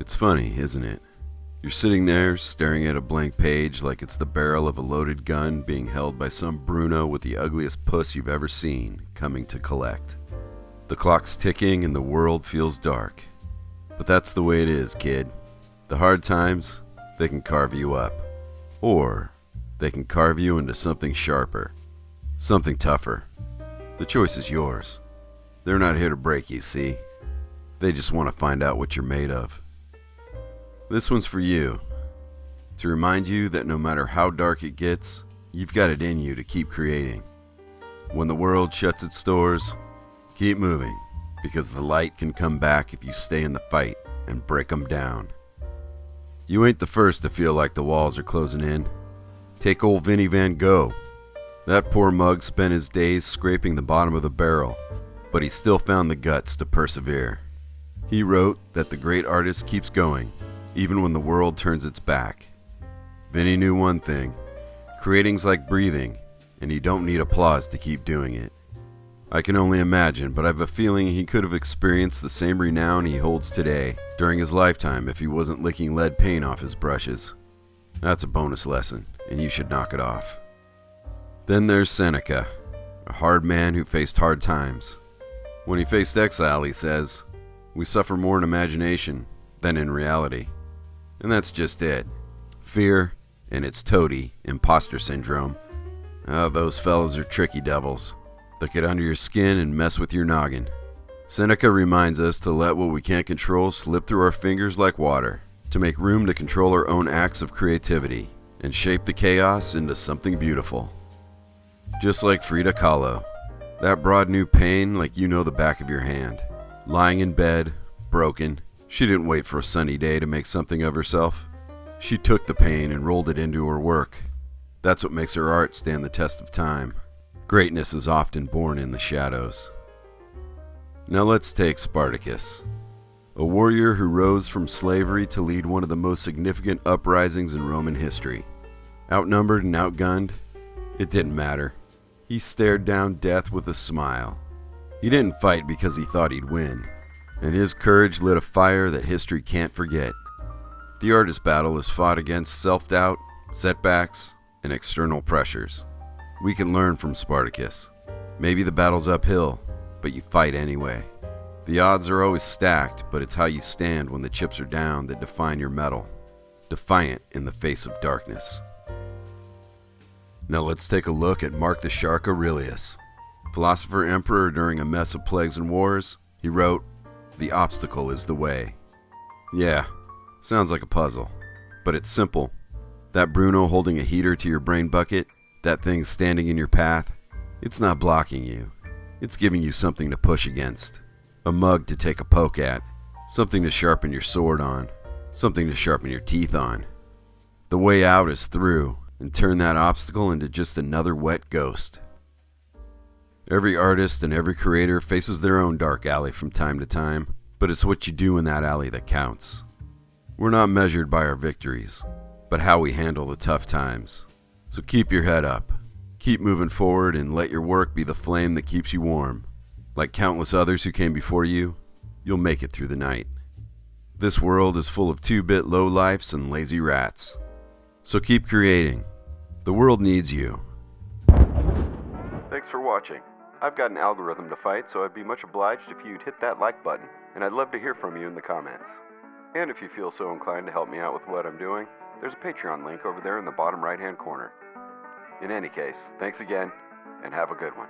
It's funny, isn't it? You're sitting there staring at a blank page like it's the barrel of a loaded gun being held by some Bruno with the ugliest puss you've ever seen coming to collect. The clock's ticking and the world feels dark. But that's the way it is, kid. The hard times, they can carve you up. Or they can carve you into something sharper, something tougher. The choice is yours. They're not here to break you, see? They just want to find out what you're made of. This one's for you, to remind you that no matter how dark it gets, you've got it in you to keep creating. When the world shuts its doors, keep moving, because the light can come back if you stay in the fight and break them down. You ain't the first to feel like the walls are closing in. Take old Vinnie Van Gogh. That poor mug spent his days scraping the bottom of the barrel, but he still found the guts to persevere. He wrote that the great artist keeps going, even when the world turns its back. Vinny knew one thing: creating's like breathing, and you don't need applause to keep doing it. I can only imagine, but I've a feeling he could have experienced the same renown he holds today during his lifetime if he wasn't licking lead paint off his brushes. That's a bonus lesson, and you should knock it off. Then there's Seneca, a hard man who faced hard times. When he faced exile, he says, "We suffer more in imagination than in reality." And that's just it. Fear and its toady, imposter syndrome. Those fellas are tricky devils. They'll get under your skin and mess with your noggin. Seneca reminds us to let what we can't control slip through our fingers like water, to make room to control our own acts of creativity, and shape the chaos into something beautiful. Just like Frida Kahlo. That broad knew pain like you know the back of your hand. Lying in bed, broken, she didn't wait for a sunny day to make something of herself. She took the pain and rolled it into her work. That's what makes her art stand the test of time. Greatness is often born in the shadows. Now let's take Spartacus, a warrior who rose from slavery to lead one of the most significant uprisings in Roman history. Outnumbered and outgunned, it didn't matter. He stared down death with a smile. He didn't fight because he thought he'd win, and his courage lit a fire that history can't forget. The artist battle is fought against self-doubt, setbacks, and external pressures. We can learn from Spartacus. Maybe the battle's uphill, but you fight anyway. The odds are always stacked, but it's how you stand when the chips are down that define your mettle. Defiant in the face of darkness. Now let's take a look at Mark the Shark Aurelius. Philosopher emperor during a mess of plagues and wars, he wrote, "The obstacle is the way." Yeah, sounds like a puzzle, but it's simple. That Bruno holding a heater to your brain bucket, that thing standing in your path, it's not blocking you. It's giving you something to push against. A mug to take a poke at. Something to sharpen your sword on. Something to sharpen your teeth on. The way out is through, and turn that obstacle into just another wet ghost. Every artist and every creator faces their own dark alley from time to time, but it's what you do in that alley that counts. We're not measured by our victories, but how we handle the tough times. So keep your head up, keep moving forward, and let your work be the flame that keeps you warm. Like countless others who came before you, you'll make it through the night. This world is full of 2-bit lowlifes and lazy rats. So keep creating. The world needs you. Thanks for watching. I've got an algorithm to fight, so I'd be much obliged if you'd hit that like button, and I'd love to hear from you in the comments. And if you feel so inclined to help me out with what I'm doing, there's a Patreon link over there in the bottom right-hand corner. In any case, thanks again, and have a good one.